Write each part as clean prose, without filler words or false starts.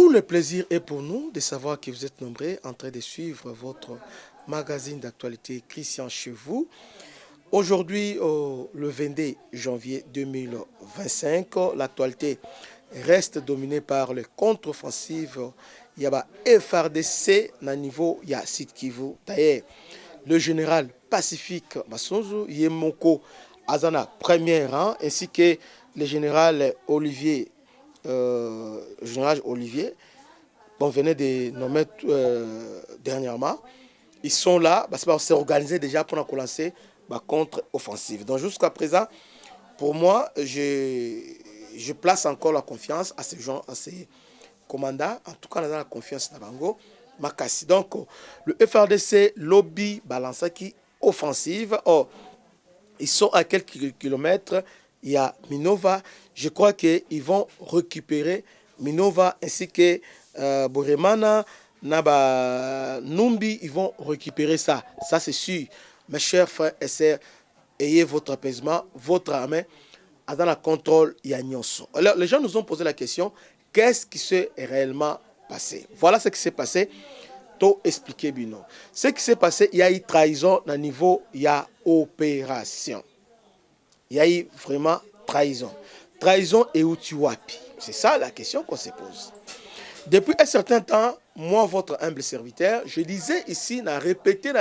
Tout le plaisir est pour nous de savoir que vous êtes nombreux en train de suivre votre magazine d'actualité Christian chez vous. Aujourd'hui, le 22 janvier 2025, l'actualité reste dominée par les contre-offensives. Il y a FRDC na niveau il y a Sud Kivu. D'ailleurs, le général Pacifique Massonzou Yemoko Azana premier rang ainsi que le général Olivier on venait de nommer dernièrement. Ils sont là, parce qu'on s'est organisé déjà pour lancer la contre-offensive. Donc jusqu'à présent, pour moi, je place encore la confiance à ces gens, à ces commandants. En tout cas, on a la confiance dans Bango. Makassi. Donc, le FRDC lobby Balansaki offensive. Oh, ils sont à quelques kilomètres. Il y a Minova. Je crois qu'ils vont récupérer Minova ainsi que Boremana, Naba Numbi. Ils vont récupérer ça. Ça, c'est sûr. Mes chers frères et sœurs, ayez votre apaisement, votre armée dans le contrôle. Alors, les gens nous ont posé la question, qu'est-ce qui s'est réellement passé? Voilà ce qui s'est passé. Tout expliqué, Bino. Ce qui s'est passé, il y a eu trahison au niveau, il y a opération. Il y a eu vraiment trahison. Trahison et Utiwapi. C'est ça la question qu'on se pose. Depuis un certain temps, moi, votre humble serviteur, je disais ici, n'a répété,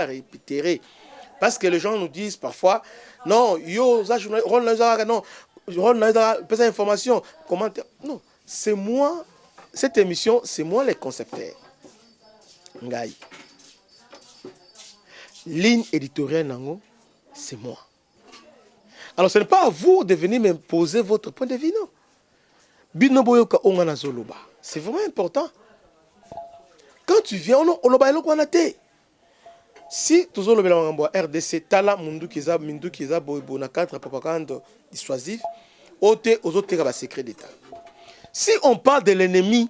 parce que les gens nous disent parfois, non, yo, ça, non, information, commentaire. Non, c'est moi, cette émission, c'est moi les concepteurs. Ngai. Ligne éditoriale, nango, c'est moi. Alors, ce n'est pas à vous de venir me poser votre point de vue, non. C'est vraiment important. Quand tu viens, on a si tu as RDC, Tala, Mundu Kiza, Mindu Kiza, Boibona 4, propagande dissuasive, aux autres secret d'État. Si on parle de l'ennemi,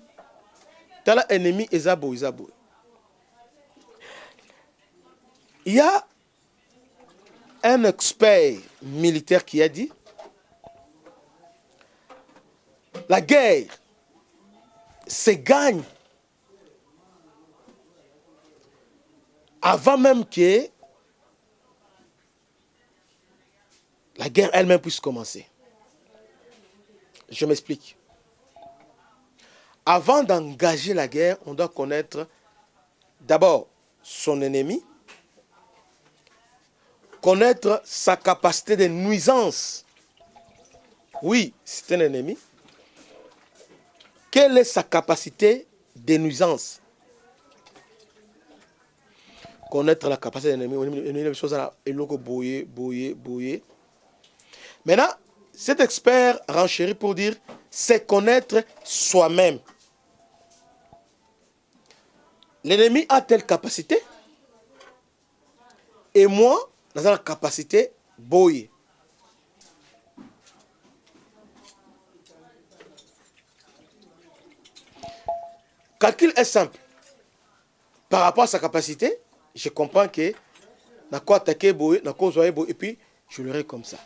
Tala, ennemi, Ezabo. Il y a un expert militaire qui a dit la guerre se gagne avant même que la guerre elle-même puisse commencer. Je m'explique. Avant d'engager la guerre, on doit connaître d'abord son ennemi, connaître sa capacité de nuisance. Oui, c'est un ennemi. Quelle est sa capacité de nuisance? Connaître la capacité de l'ennemi. Maintenant, cet expert renchérit pour dire, c'est connaître soi-même. L'ennemi a telle capacité, et moi, dans la capacité, boyer. Calcul est simple. Par rapport à sa capacité, je comprends que n'a quoi attaquer boyer, n'a quoi zoyer boyer, et puis je l'aurai comme ça.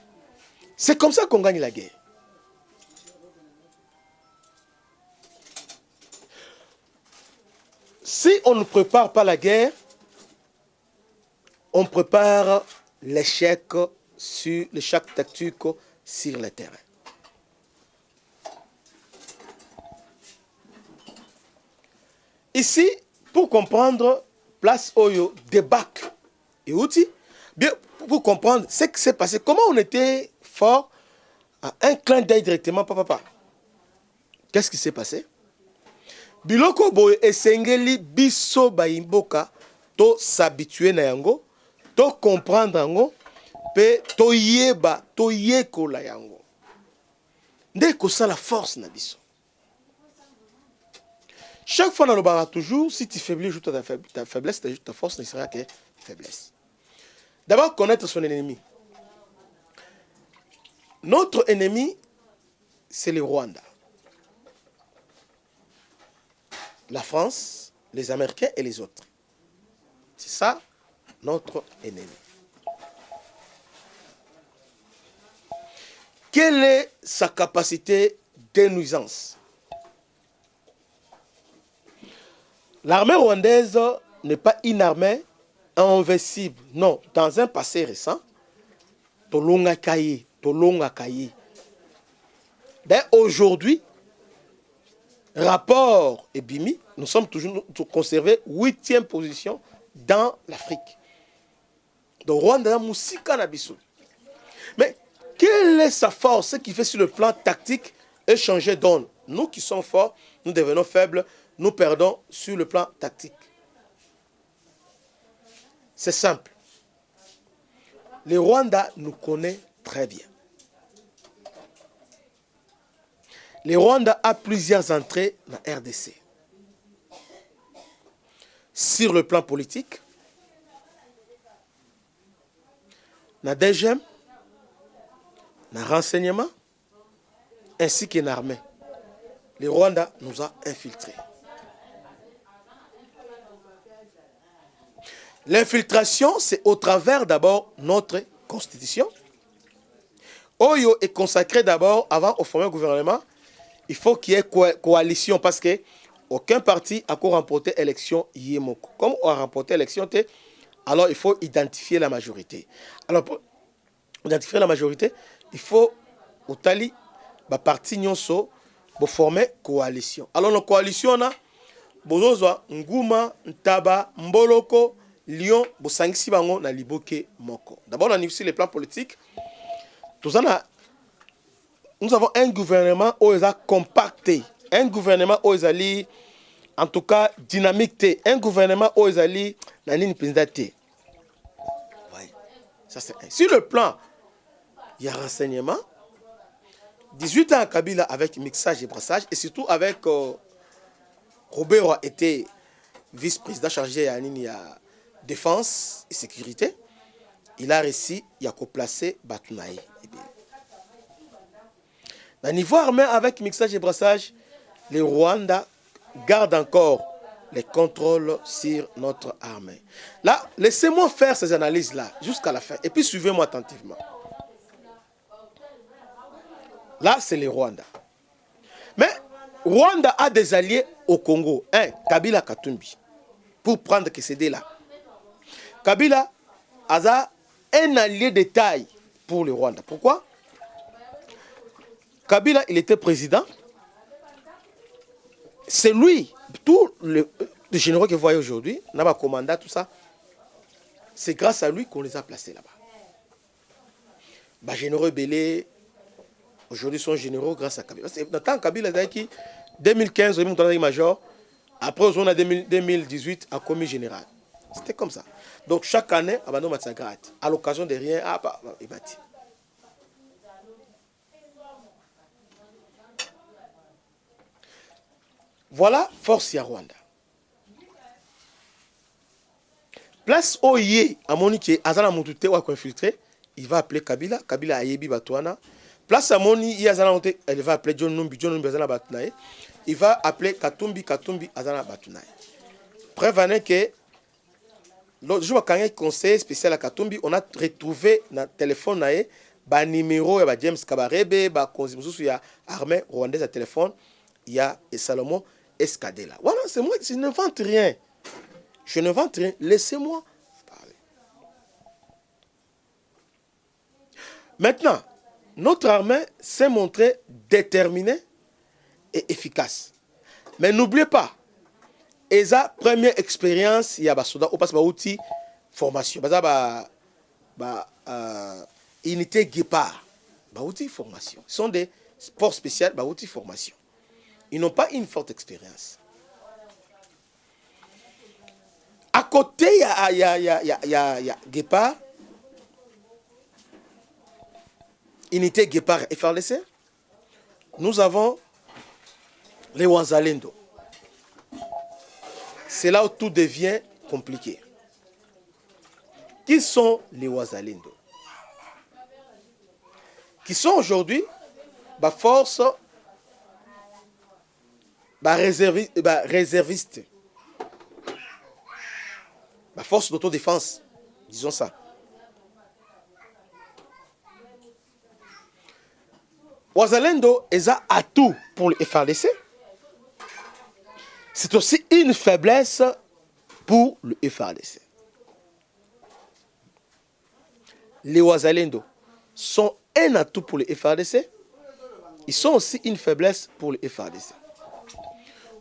C'est comme ça qu'on gagne la guerre. Si on ne prépare pas la guerre, on prépare l'échec tactique sur le terrain. Ici, pour comprendre, place Oyo, débâcle et outils, bien pour comprendre ce qui s'est passé, comment on était fort à un clin d'œil directement, papa. Qu'est-ce qui s'est passé? Biloko boy esengeli biso baimboka to s'habituer na yango, to comprendre yango, pe to yeba, to yekola yango. Ndeko ça la force na biso. Chaque fois dans le bar toujours, si tu faiblis, joue ta faiblesse, ta force ne sera que faiblesse. D'abord, connaître son ennemi. Notre ennemi, c'est le Rwanda. La France, les Américains et les autres. C'est ça, notre ennemi. Quelle est sa capacité de nuisance? L'armée rwandaise n'est pas une armée invincible. Non, dans un passé récent, Tolonga Kaye. Dès aujourd'hui, rapport et Bimi, nous sommes toujours conservés 8e position dans l'Afrique. Donc Rwanda Moussika Nabiso. Mais quelle est sa force? Ce qui fait sur le plan tactique et changer donne. Nous qui sommes forts, nous devenons faibles, nous perdons sur le plan tactique. C'est simple. Le Rwanda nous connaît très bien. Le Rwanda a plusieurs entrées dans la RDC. Sur le plan politique, dans DGM, dans renseignement, ainsi qu'une armée. Le Rwanda nous a infiltrés. L'infiltration, c'est au travers d'abord notre constitution. Oyo est consacré d'abord, avant au former gouvernement, il faut qu'il y ait coalition parce que aucun parti n'a remporté l'élection Yemoko. Comme on a remporté l'élection, alors il faut identifier la majorité. Alors pour identifier la majorité, il faut au tali, ba parti nyonso, pour former coalition. Alors la coalition a bozozwa Nguma, Ntaba, Mboloko, Lyon, Bosangisi bango na Liboke Moko. D'abord on a ici les plans politiques. Nous avons un gouvernement où ils ont compacté, un gouvernement où ils ont en tout cas dynamique, un gouvernement où ils ont la ligne présidentielle. Ça c'est un. Sur le plan, il y a renseignement. 18 ans à Kabila avec mixage et brassage, et surtout avec Robert a été vice-président chargé à la défense et sécurité. Il a réussi, il a placé Batunaï. Au niveau armé avec mixage et brassage, le Rwanda garde encore les contrôles sur notre armée. Là, laissez-moi faire ces analyses-là jusqu'à la fin. Et puis suivez-moi attentivement. Là, c'est le Rwanda. Mais Rwanda a des alliés au Congo. Kabila Katumbi. Pour prendre KCD là. Kabila a un allié de taille pour le Rwanda. Pourquoi? Kabila, il était président. C'est lui, tous les généraux que vous voyez aujourd'hui, Naba commandant, tout ça, c'est grâce à lui qu'on les a placés là-bas. Les généraux Belé, aujourd'hui sont généraux grâce à Kabila. Dans le temps, Kabila, qui 2015, on a major, après, on a 2018, a commis général. C'était comme ça. Donc, chaque année, à l'occasion de rien, il bâtit. Voilà, force ya Rwanda. Place Oye, à Monique, Azana Moutouté, ou à infiltré, il va appeler Kabila, Kabila Ayebi Batouana. Place à Moni, elle va appeler John Numbi Azana Batounaye. Il va appeler Katumbi Azana Batounaye. Preuve que, l'autre jour, quand il y a un conseil spécial à Katumbi, on a retrouvé dans le téléphone, un numéro, il y a James Kabarebe, il y a armée rwandaise à téléphone, il y a Salomon Escadela. Voilà, c'est moi, je ne vante rien. Je ne vante rien. Laissez-moi parler. Maintenant, notre armée s'est montrée déterminée et efficace. Mais n'oubliez pas, ESA, première expérience, il y a des soldats, on passe par outil formation. Unité Guépard, outil formation. Ce sont des sports spéciaux, outil formation. Ils n'ont pas une forte expérience. À côté, il y a Guépard, unité Guépard FRDC. Nous avons les Wazalendo. C'est là où tout devient compliqué. Qui sont les Wazalendo? Qui sont aujourd'hui la force réserviste. La force d'autodéfense, disons ça. Wazalendo est à tout pour le FRDC. c'est aussi une faiblesse pour le FARDC. Les Wazalendo sont un atout pour le FARDC. Ils sont aussi une faiblesse pour le FARDC.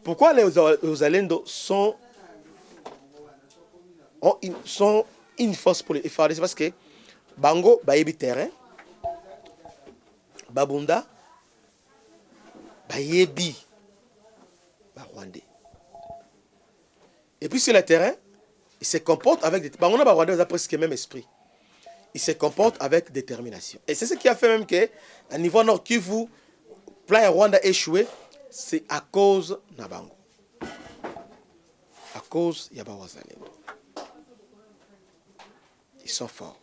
Pourquoi les Wazalendo sont une force pour le FARDC? Parce que Bango, Bayebi terrain, Babunda, Bayebi, Rwandais. Et puis sur le terrain, ils se comportent avec des... Bango, Rwandais, ils ont presque le même esprit. Ils se comportent avec détermination. Et c'est ce qui a fait même que, à niveau nord Kivu, plan Rwanda échoué, c'est à cause de Bango. À cause de Yabawazalendo. Ils sont forts.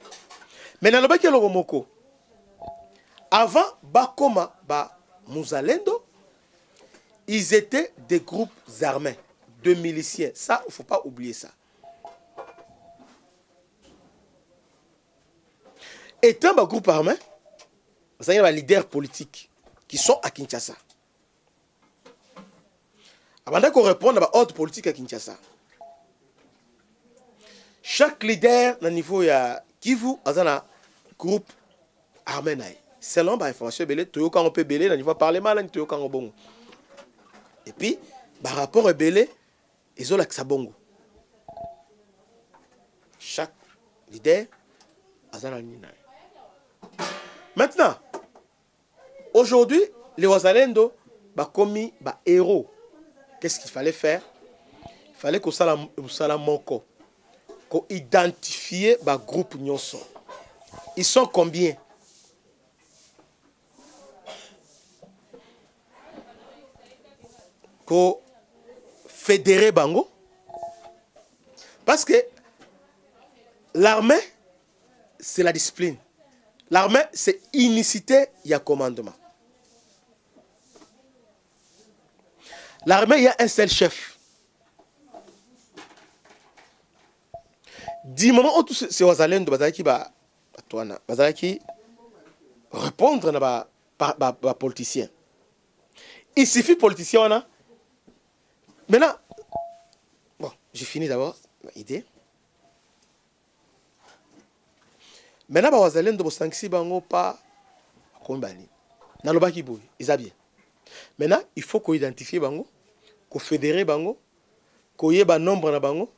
Mais dans le Baki Logomoko, avant Bakoma, Muzalendo, ils étaient des groupes armés, de miliciens. Ça, il ne faut pas oublier ça. Étant un groupe armé, vous avez des leaders politiques qui sont à Kinshasa. Avant qu'on réponde à l'ordre politique à Kinshasa, chaque leader, au niveau de Kivu, a un groupe armé. Selon l'information, on peut belé, au niveau du parlement, bon. Et puis, par rapport au belé, ils ont l'accès bongo. Chaque leader a un ligne. Maintenant, aujourd'hui, les Wazalendo ont commis des héros. Qu'est-ce qu'il fallait faire? Il fallait qu'on identifie les groupes nyonso. Ils sont combien? Qu'on fédérer bango. Parce que l'armée, c'est la discipline. L'armée, c'est unicité, il y a commandement. L'armée, il y a un seul chef. Du moment où tous ces Wazalendo qui répondre à politicien. Il suffit politicien. Maintenant, bon, j'ai fini d'abord l'idée. Maintenant, les Wazalendo ne sont pas combani. Nalobaki boy, ils bien. Maintenant, il faut qu'on identifie bango, qu'on fédère bango, qu'on y ait un nombre na bango,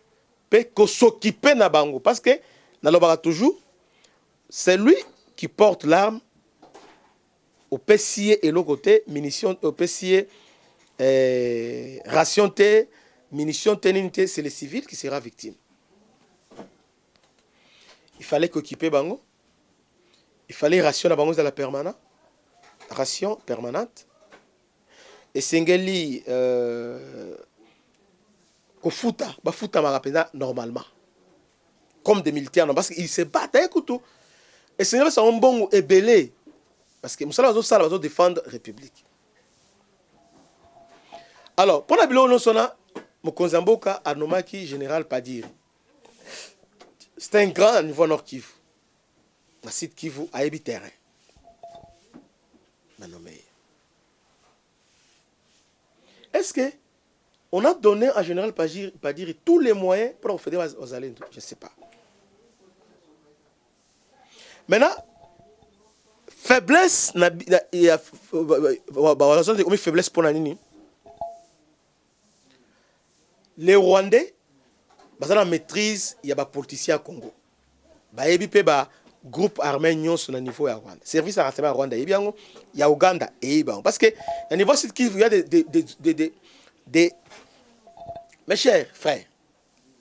et qu'on s'occupe na bango. Parce que, nalobaka toujours, c'est lui qui porte l'arme au PCA et l'autre côté, munitions, au PCA, ration T, munitions T, c'est le civil qui sera victime. Il fallait qu'occuper bango. Il fallait ration na bango dans la permanente. Ration permanente. Et Sengeli Kofuta, Bafuta Marapena normalement. Comme des militaires, parce qu'ils se battent avec couteau. Et Sengeli c'est un bon ébélé. Parce que Moussala va défendre la République. Alors, pour la bilo non sona, Mokonzamboka Anomaki général Padir. C'est un grand niveau Nord Kivu. La site Kivu a ébi terrain. Est-ce que on a donné à général Padir tous les moyens pour faire des aux Alendo? Je ne sais pas. Maintenant, faiblesse, il y a faiblesse pour la nini. Les Rwandais, ils ont maîtrise, il y a des politiciens au Congo. Il y a groupe armé sur le niveau de Rwanda. Service à renseignement Rwanda, il y a Ouganda et parce que le niveau c'est qu'il y a des mes chers frères,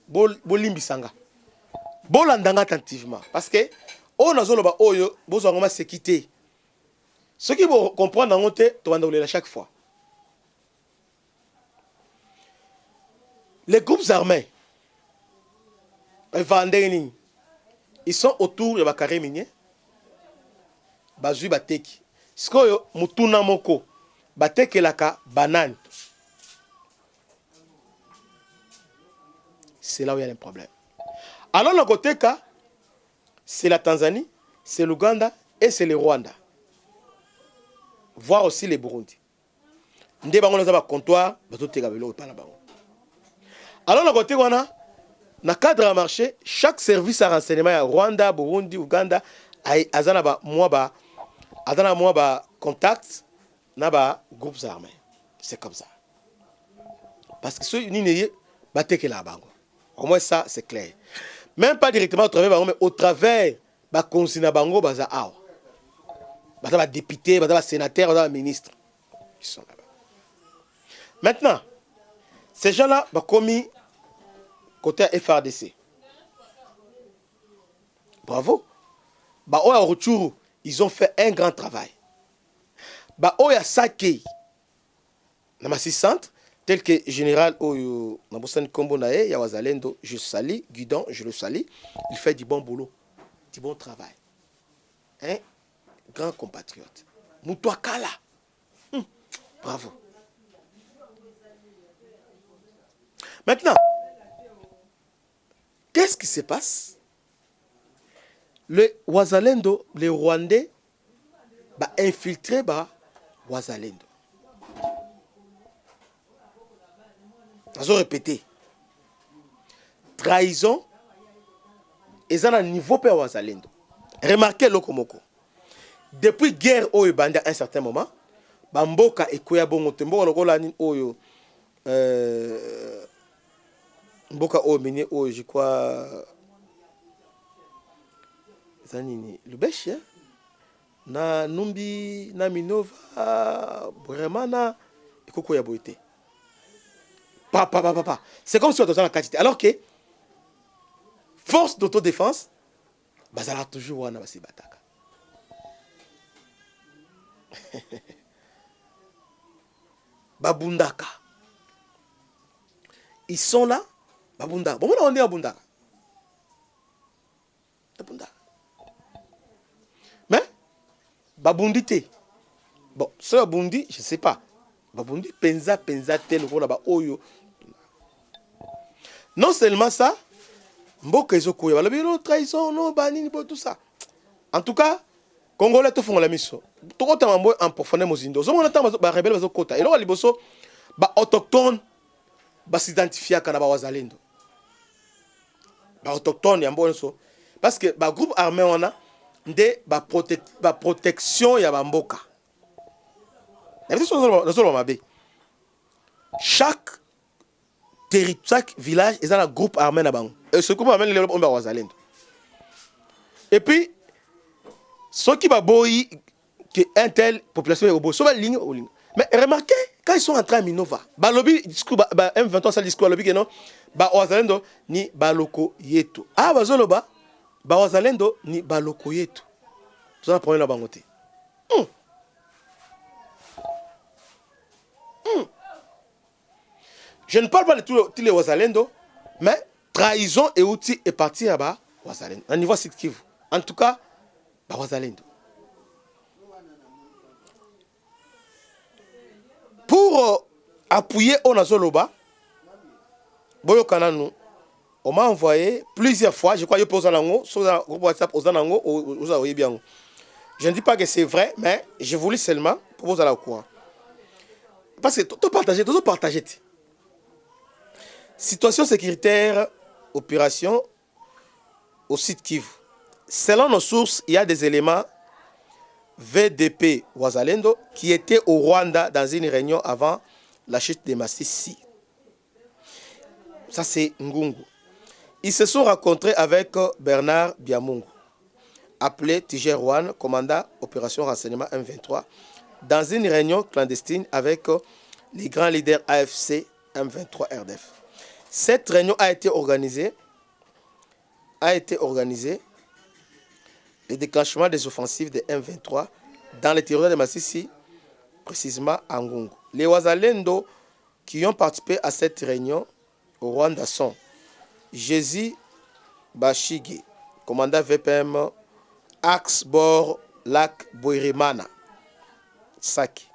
bolimbisanga, bolandanga attentivement parce que on a zolo ba oyo besoin de se quitter. Ce qui vont comprendre en honte, tu vas à chaque fois. Les groupes armés, ils sont autour de Bakare Minier, Bazui Bateki. Skoyo Mutuna Moko, Bateke Laka, Banane. C'est là où il y a un problème. Alors, le côté cas, c'est la Tanzanie, c'est l'Ouganda et c'est le Rwanda. Voire aussi les Burundi. Ndé bango na comptoir, bato teka belo pa na bango. Alors, le côté, dans le cadre de marché, chaque service à renseignement, Rwanda, Burundi, Ouganda, azana ba contact na ba groupes armés. C'est comme ça. Parce que ceux qui battent la banque. Au moins ça, c'est clair. Même pas directement au travers, mais au travers ba consigna bango baza awa. Baza député, baza sénateur, baza ministre. Ils sont là-bas. Maintenant, ces gens-là ont commis côté FRDC. Bravo. Bah, au retour, ils ont fait un grand travail. Bah, au Sake, dans ma centre, tel que général Oyo, Nabosan Kombo Nae, Yawazalendo, je salue, Guidon, je le salue. Il fait du bon boulot, du bon travail. Un grand compatriote. Moutouakala. Bravo. Maintenant, qu'est-ce qui se passe? Le Wazalendo, les Rwandais, bah infiltré bah Wazalendo. Ils ont répété. Trahison, ils ont un niveau pour Wazalendo. Remarquez le Komoko. Depuis guerre au Uganda à un certain moment, Bamboka et Koya Bongo Tembo, Oyo, Mboka au Mini, je crois. Zanini, le bêche, na Numbi, na Minova, vraiment, na Koko Yaboite. Papa. C'est comme si on était dans la quantité. Alors que, force d'autodéfense, Bazala toujours wana basi bataka. Babundaka. Ils sont là, Babundaka. Bon, on est à Bundaka. Babundaka. Mais, Babundité. Bon, ce Babundi, je ne sais pas. Babundi, penza, tel, oyo. Non seulement ça, Mboka Ezoko, trahison, non, banini, tout ça. En tout cas, Congolais, tout font la mission. Tout le monde en profondeur, Mozindo. Si on a un rebelle, il y a un liboso, autochtone, s'identifier à Kanaba Wazalendo. Autochtone, il y a un bon so. Parce que le groupe armé, on a des protection, il y a un Mboka. Chaque territoire, chaque village, il y a un groupe armé. Et ce groupe armé, il y a un Wazalendo. Et puis, ceux qui va boy que une telle population est au bout, soit ligne ou ligne. Mais remarquez, quand ils sont entrés à Minova, lobby discours M23 ça discours lobby que non, Wazalendo ni baloko yetu. Ah bazoloba, Wazalendo ni baloko yetu. Ça va prendre la bangote. Je ne parle pas de tous les Wazalendo, mais trahison et outil est parti à Wazalendo. À niveau Sud Kivu. En tout cas, Wazalendo. Pour appuyer Onazoloba, Boyo Kananu, on m'a envoyé plusieurs fois, je crois que je pose un sur le groupe WhatsApp, je ne dis pas que c'est vrai, mais je voulais seulement proposer à la courant. Parce que tout partager. Situation sécuritaire, opération au site Kivu. Selon nos sources, il y a des éléments VDP Wazalendo qui étaient au Rwanda dans une réunion avant la chute de Massissi. Ça, c'est Ngungu. Ils se sont rencontrés avec Bernard Biamungu, appelé Tijerwan, commandant opération renseignement M23, dans une réunion clandestine avec les grands leaders AFC M23 RDF. Cette réunion a été organisée le déclenchement des offensives de M23 dans les territoires de Massissi, précisément à Ngungu. Les Wazalendo qui ont participé à cette réunion au Rwanda sont Jésus Bashigi, commandant VPM Axe Bord Lac Boirimana, Saki,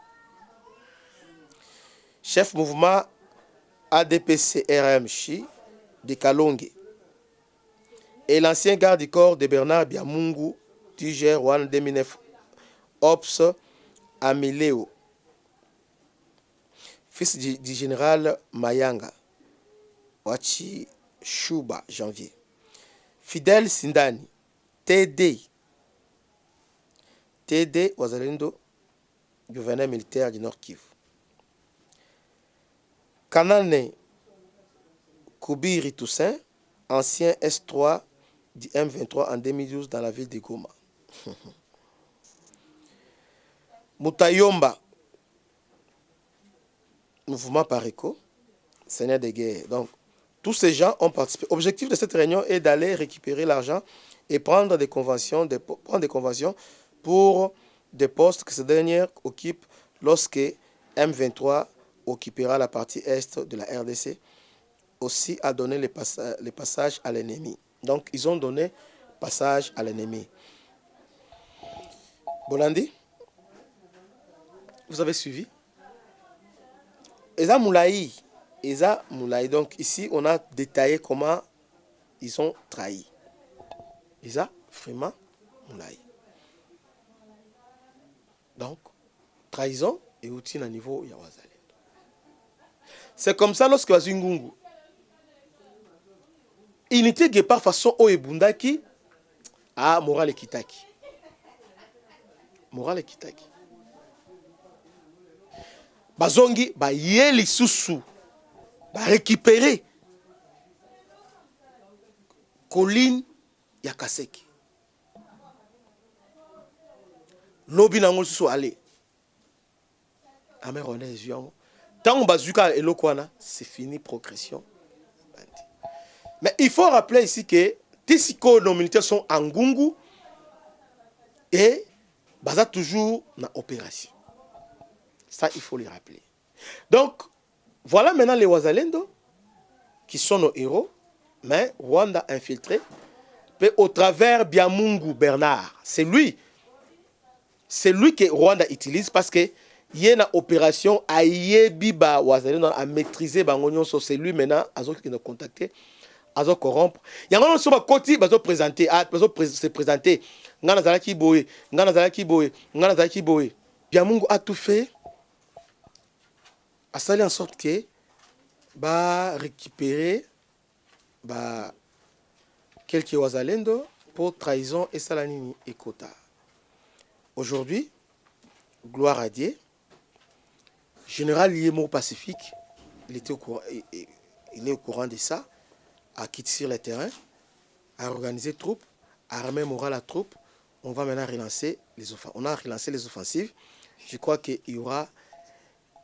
chef mouvement ADPC RMC de Kalonge, et l'ancien garde du corps de Bernard Biamungu, Tiger Rwanda 2009, Ops, fils du général Mayanga. Wachi Shuba, janvier. Fidel Sindani, TD. TD, Wazalendo, gouverneur militaire du Nord Kivu. Kanane Koubiri Toussaint, ancien S3 du M23 en 2012 dans la ville de Goma. Moutayomba, mouvement Pareco, seigneur de guerre. Donc, tous ces gens ont participé. L'objectif de cette réunion est d'aller récupérer l'argent et prendre des conventions, pour des postes que ces dernières occupent lorsque M23 occupera la partie est de la RDC. Aussi a donné les passages à l'ennemi. Donc, ils ont donné passage à l'ennemi. Bolandi, vous avez suivi? Eza Moulaï. Donc, ici, on a détaillé comment ils ont trahi. Eza vraiment Moulaï. Donc, trahison et outil à niveau Yawazalendo. C'est comme ça lorsque Wazingungu, il n'était que par façon Oebundaki à Moral et Kitaki. Moral et Kitaki. Bazongi, ba yeli susu, ba récupérer colline ya Kaseki. Lobi nango susu ale. Amen René Zion. Tant on bazuka elokwana, c'est fini progression. Mais il faut rappeler ici que Tissiko nos militaires sont en Gungu et baza toujours dans opération. Ça, il faut le rappeler. Donc, voilà maintenant les Wazalendo qui sont nos héros, mais Rwanda infiltré. Et au travers Biamungu Bernard, c'est lui que Rwanda utilise parce que il y a une opération à Yebiba Wazalendo à maîtriser Bangonyon, c'est lui maintenant qui nous contacté. Azo corrompre. Il y a un moment côté bazo présenter, se présenter. Ngana zalaki boye, ngana zalaki boye. Biamungu a tout fait. A sali en sorte que ba récupérer quelques Wazalendo pour trahison et salanini et quota. Aujourd'hui, gloire à Dieu. Général Yemo Pacifique, il est au courant de ça. À quitter sur le terrain, à organiser troupes, à armer moral à troupes. On va maintenant relancer les offensives. On a relancé les offensives. Je crois qu'il y aura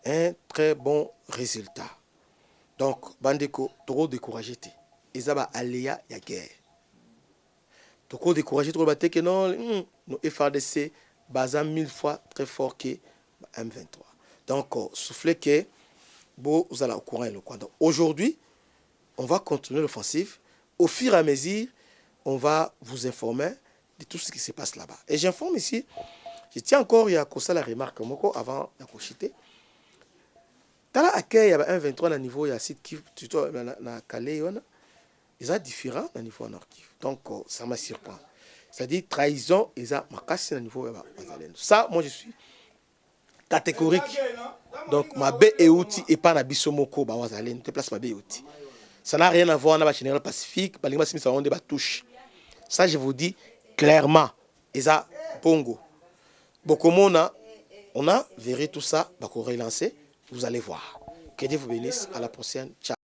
un très bon résultat. Donc, Bandeko, trop découragé. Ils ont aléa ya guerre. Trop découragé, trop batté que non, nos FRDC, basant 1000 fois très fort que M23. Donc, soufflez que vous allez au courant et le coin. Donc, aujourd'hui, on va continuer l'offensive. Au fur et à mesure, on va vous informer de tout ce qui se passe là-bas. Et j'informe ici, je tiens encore à causer la remarque avant de coucher. Dans l'accueil, il y a un 23 à niveau, il y a un site qui est calé, ils sont différents à niveau nord. Donc, ça m'a surpris. C'est-à-dire, trahison, ils sont à niveau. Ça, moi, je suis catégorique. Donc, ma baie et outil et pas na bisomoko, bah, wazalen, te place ma baie et outil. Ça n'a rien à voir avec le général Pacifique, ça, je vous dis clairement. Et ça, Pongo. Bokomona, on a verré tout ça, bah, qu'on relancer, vous allez voir. Que Dieu vous bénisse. À la prochaine. Ciao.